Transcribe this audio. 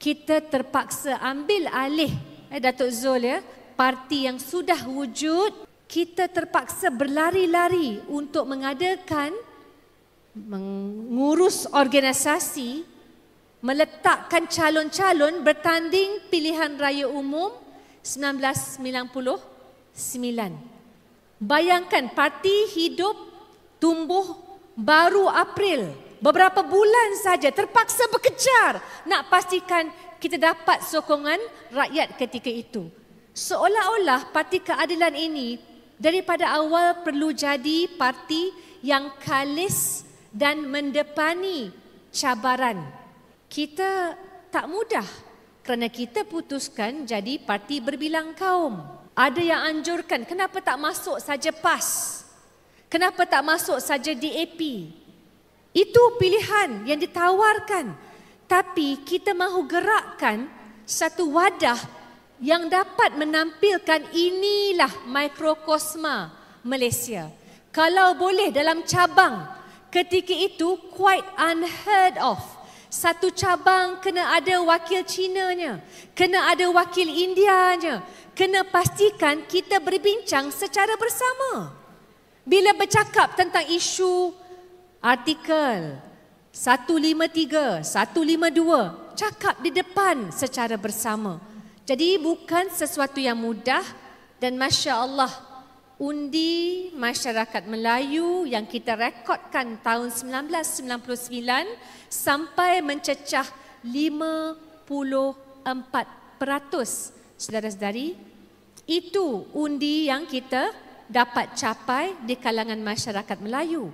kita terpaksa ambil alih Datuk Zul ya, parti yang sudah wujud, kita terpaksa berlari-lari untuk mengurus organisasi, meletakkan calon-calon bertanding pilihan raya umum 1999. Bayangkan parti hidup, tumbuh baru April. Beberapa bulan saja terpaksa bekejar nak pastikan kita dapat sokongan rakyat ketika itu. Seolah-olah Parti Keadilan ini daripada awal perlu jadi parti yang kalis dan mendepani cabaran. Kita tak mudah kerana kita putuskan jadi parti berbilang kaum. Ada yang anjurkan kenapa tak masuk saja PAS? Kenapa tak masuk saja DAP? Itu pilihan yang ditawarkan. Tapi kita mahu gerakkan satu wadah yang dapat menampilkan inilah mikrokosma Malaysia. Kalau boleh dalam cabang, ketika itu quite unheard of. Satu cabang kena ada wakil Cinanya, kena ada wakil Indianya, kena pastikan kita berbincang secara bersama. Bila bercakap tentang isu artikel 153, 152, cakap di depan secara bersama. Jadi bukan sesuatu yang mudah dan Masya Allah, undi masyarakat Melayu yang kita rekodkan tahun 1999 sampai mencecah 54%. Saudara-saudari, itu undi yang kita dapat capai di kalangan masyarakat Melayu.